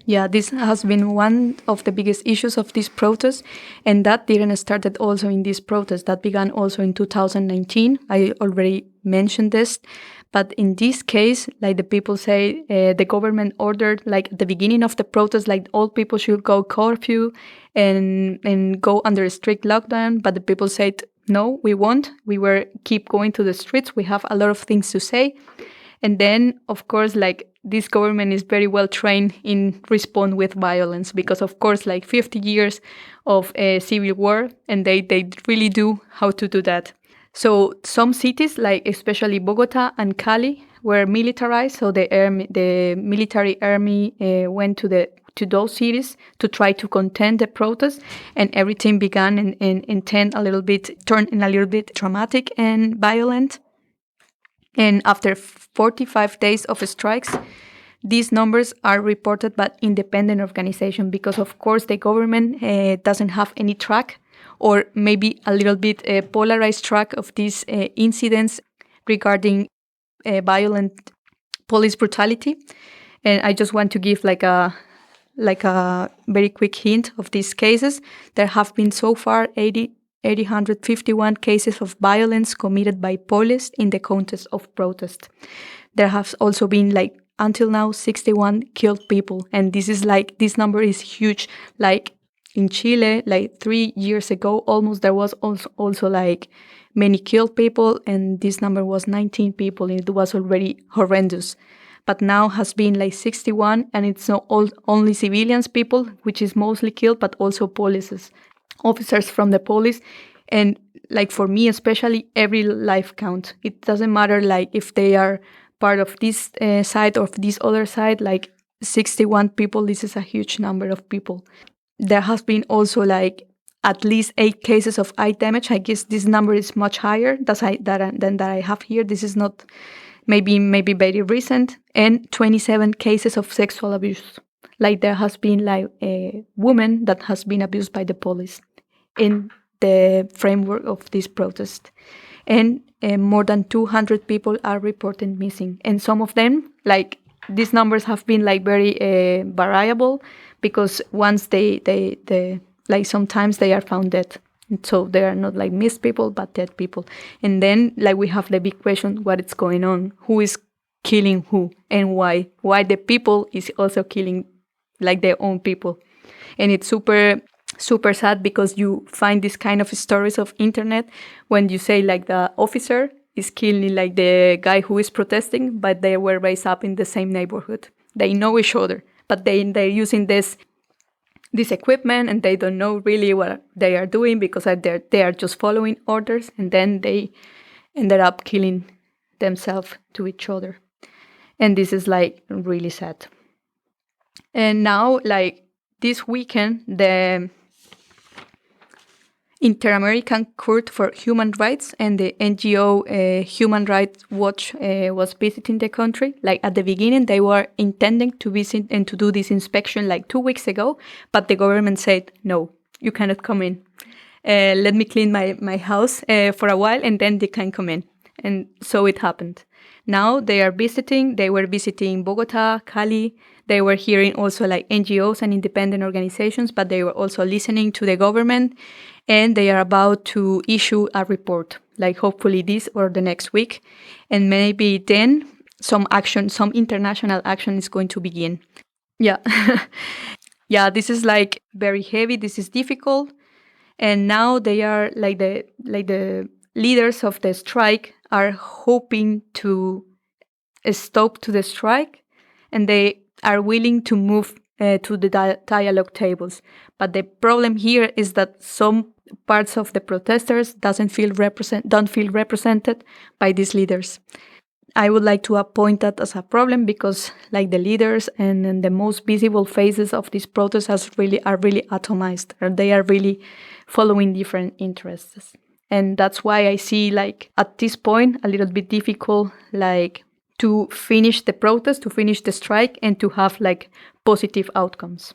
S4: Yeah, this has been one of the biggest issues of this protest, and that didn't started also in this protest. That began also in 2019. I already mentioned this, but in this case, like the people say, the government ordered, like at the beginning of the protest, like all people should go curfew and go under a strict lockdown. But the people said, no, we won't. We will keep going to the streets. We have a lot of things to say. And then, of course, like this government is very well trained in respond with violence because, of course, like 50 years of civil war, and they really do how to do that. So some cities, like especially Bogota and Cali, were militarized. So the military army went to those cities to try to contain the protests, and everything began and turned a little bit dramatic and violent. And after 45 days of strikes, these numbers are reported by independent organizations because, of course, the government doesn't have any track or maybe a little bit polarized track of these incidents regarding violent police brutality. And I just want to give like a very quick hint of these cases. There have been so far 851 cases of violence committed by police in the context of protest. There have also been like until now 61 killed people, and this number is huge. Like in Chile, like 3 years ago, almost there was also like many killed people, and this number was 19 people, and it was already horrendous. But now has been like 61, and it's not only civilians people, which is mostly killed, but also officers from the police. And like for me especially, every life counts. It doesn't matter like if they are part of this side or this other side. Like 61 people, this is a huge number of people. There has been also like at least 8 cases of eye damage. I guess this number is much higher than that I have here. This is not maybe very recent. And 27 cases of sexual abuse. Like there has been like a woman that has been abused by the police in the framework of this protest. And more than 200 people are reported missing. And some of them, like these numbers have been like very variable because once they like sometimes they are found dead. So they are not like missed people, but dead people. And then like we have the big question, what is going on? Who is killing who and why? Why the people is also killing like their own people? And it's super sad because you find this kind of stories of internet when you say like the officer is killing like the guy who is protesting, but they were raised up in the same neighborhood. They know each other, but they're using this equipment and they don't know really what they are doing because they are just following orders, and then they ended up killing themselves to each other. And this is like really sad. And now like this weekend, the Inter-American Court for Human Rights and the NGO Human Rights Watch was visiting the country. Like at the beginning, they were intending to visit and to do this inspection like 2 weeks ago, but the government said, no, you cannot come in. Let me clean my house for a while and then they can come in. And so it happened. Now they were visiting Bogota, Cali. They were hearing also like NGOs and independent organizations, but they were also listening to the government. And they are about to issue a report, like hopefully this or the next week. And maybe then some international action is going to begin. Yeah. Yeah, this is like very heavy. This is difficult. And now they are like the leaders of the strike are hoping to stop to the strike, and they are willing to move to the dialogue tables. But the problem here is that some parts of the protesters don't feel represented by these leaders. I would like to point that as a problem because like the leaders and the most visible phases of these protests are really atomized, or they are really following different interests. And that's why I see like at this point a little bit difficult like to finish the protest, to finish the strike, and to have like positive outcomes.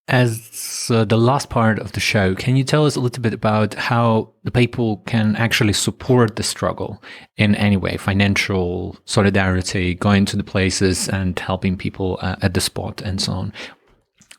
S6: As the last part of the show, can you tell us a little bit about how the people can actually support the struggle in any way? Financial solidarity, going to the places and helping people at the spot and so on.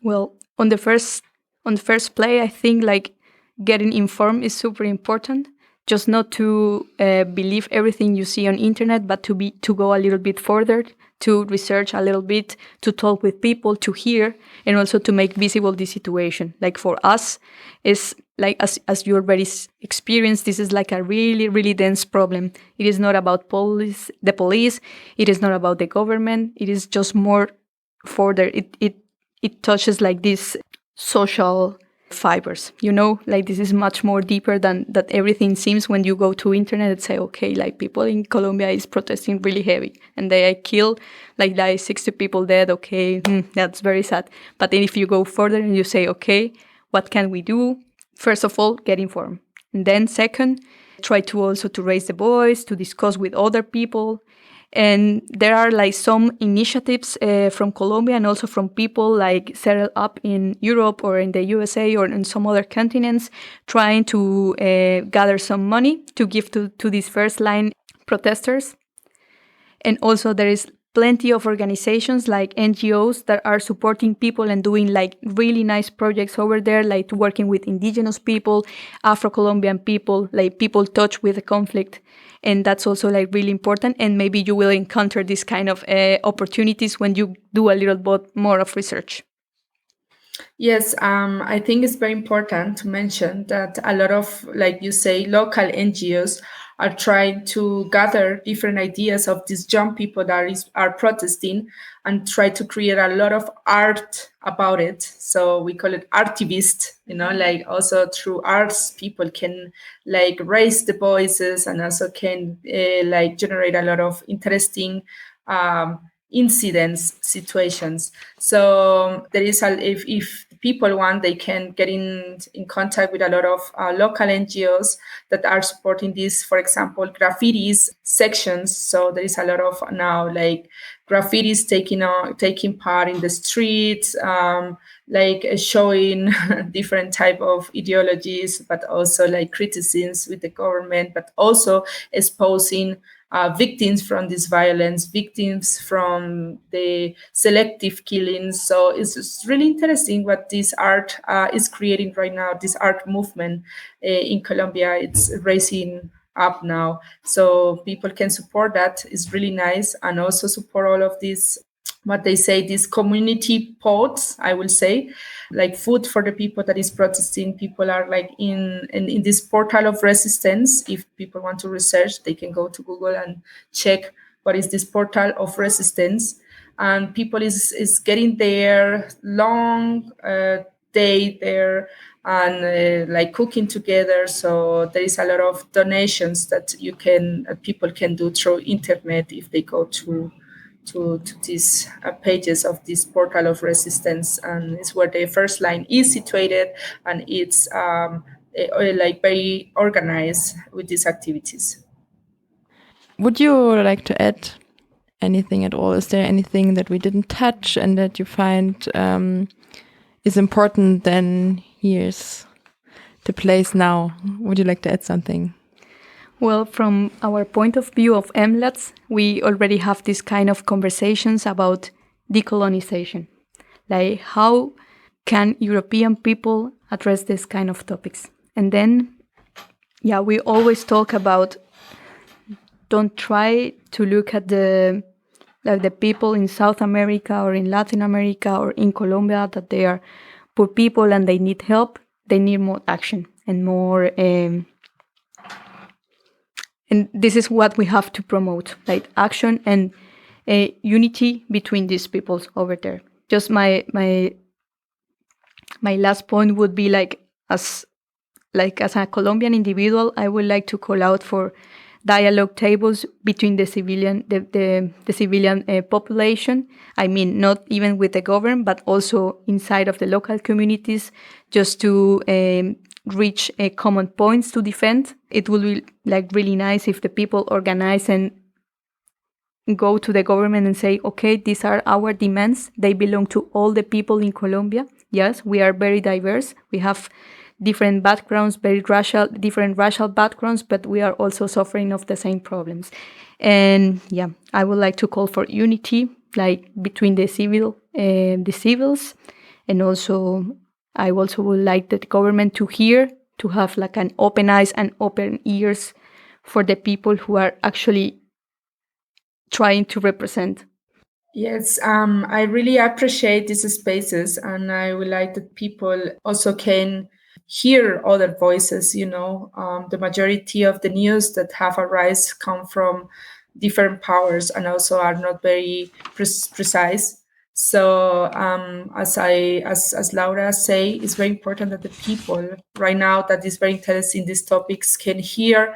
S4: Well, on the first play, I think like getting informed is super important. Just not to believe everything you see on internet, but to go a little bit further, to research a little bit, to talk with people, to hear, and also to make visible the situation. Like for us, is like as you already experienced, this is like a really, really dense problem. It is not about the police. It is not about the government. It is just more further. It touches like this social fibers, like this is much more deeper than that everything seems when you go to internet and say, okay, like people in Colombia is protesting really heavy and they kill like 60 people dead. Okay, that's very sad. But then if you go further and you say, okay, what can we do? First of all, get informed. And then second, try to also to raise the voice, to discuss with other people. And there are like some initiatives from Colombia and also from people like set up in Europe or in the USA or in some other continents, trying to gather some money to give to these first line protesters. And also there is plenty of organizations like NGOs that are supporting people and doing like really nice projects over there, like working with indigenous people, Afro-Colombian people, like people touched with the conflict. And that's also like really important. And maybe you will encounter this kind of opportunities when you do a little bit more of research.
S5: Yes, I think it's very important to mention that a lot of, like you say, local NGOs are trying to gather different ideas of these young people that are protesting and try to create a lot of art about it. So we call it artivist, like also through arts, people can like raise the voices and also can like generate a lot of interesting incidents, situations. So there is if people want, they can get in contact with a lot of local NGOs that are supporting this. For example, graffitis sections. So there is a lot of now like graffitis taking part in the streets, like showing different type of ideologies, but also like criticisms with the government, but also exposing victims from this violence, victims from the selective killings. So it's just really interesting what this art is creating right now, this art movement in Colombia. It's raising up now. So people can support that. It's really nice. And also support all of these, what they say, these community pods, I will say, like food for the people that is protesting. People are like in this portal of resistance. If people want to research, they can go to Google and check what is this portal of resistance. And people is getting there, long day there, and like cooking together. So there is a lot of donations that people can do through internet if they go to these pages of this portal of resistance, and it's where the first line is situated, and it's like very organized with these activities.
S3: Would you like to add anything at all? Is there anything that we didn't touch and that you find is important? Then here's the place now. Would you like to add something?
S4: Well, from our point of view of MLATs, we already have this kind of conversations about decolonization. Like, how can European people address this kind of topics? And then, we always talk about, don't try to look at the people in South America or in Latin America or in Colombia, that they are poor people and they need help. They need more action and more... And this is what we have to promote, like action and unity between these peoples over there. Just my last point would be as a Colombian individual, I would like to call out for dialogue tables between the civilian population. I mean, not even with the government, but also inside of the local communities, just to reach common points to defend. It would be like really nice if the people organize and go to the government and say, okay, these are our demands. They belong to all the people in Colombia. Yes, we are very diverse. We have different backgrounds, different racial backgrounds, but we are also suffering of the same problems. And yeah, I would like to call for unity, like between the civils, and also I also would like the government to hear, to have like an open eyes and open ears for the people who are actually trying to represent.
S5: Yes, I really appreciate these spaces, and I would like that people also can hear other voices. The majority of the news that have arisen come from different powers and also are not very precise. So as Laura say, it's very important that the people right now that is very interested in these topics can hear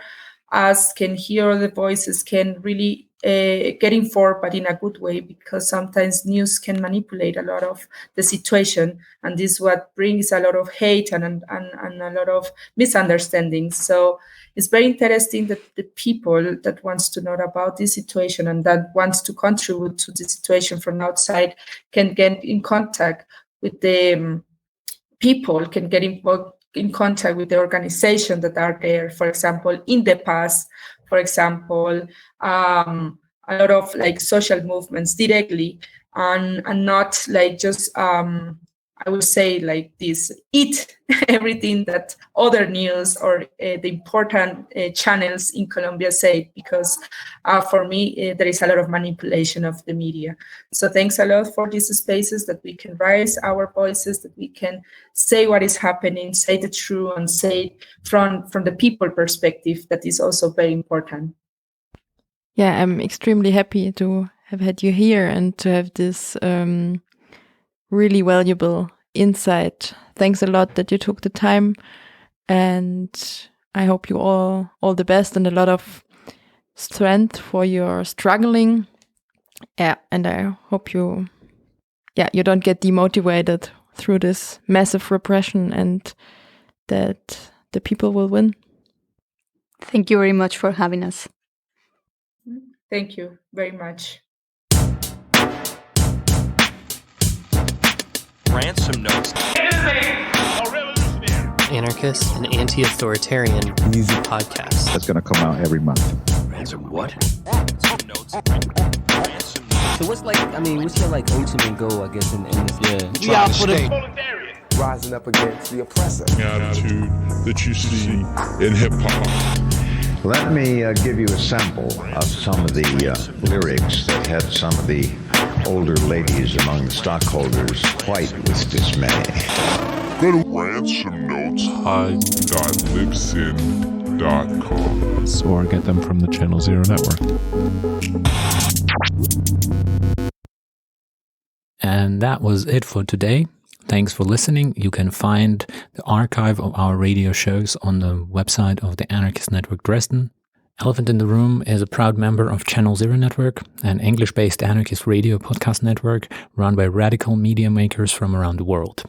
S5: us, can hear the voices, can really get informed, but in a good way, because sometimes news can manipulate a lot of the situation, and this is what brings a lot of hate and a lot of misunderstandings. So it's very interesting that the people that wants to know about this situation and that wants to contribute to the situation from outside can get in contact with the people, can get in contact with the organization that are there. For example, in the past, a lot of like social movements directly, and not like just I would say like this, eat everything that other news or the important channels in Colombia say, because for me, there is a lot of manipulation of the media. So thanks a lot for these spaces that we can raise our voices, that we can say what is happening, say the truth, and say from the people perspective. That is also very important.
S3: Yeah, I'm extremely happy to have had you here and to have this really valuable insight. Thanks a lot that you took the time, and I hope you all the best and a lot of strength for your struggling. Yeah, and I hope you don't get demotivated through this massive repression, and that the people will win.
S4: Thank you very much for having us.
S5: Thank you very much.
S8: Ransom Notes. Anarchist and anti-authoritarian music podcast.
S9: That's going to come out every month.
S8: Ransom what? Ransom Notes. Ransom Notes. So what's your like ultimate goal, I guess, in this?
S10: Yeah. For the
S11: rising up against the oppressor.
S12: Attitude that you see in hip hop.
S9: Let me give you a sample of some of the lyrics that had some of the older ladies among the stockholders white with dismay.
S12: Go to ransomnotes.libsyn.com
S13: or get them from the Channel Zero network.
S6: And that was it for today. Thanks for listening. You can find the archive of our radio shows on the website of the Anarchist Network Dresden. Elephant in the Room is a proud member of Channel Zero Network, an English-based anarchist radio podcast network run by radical media makers from around the world.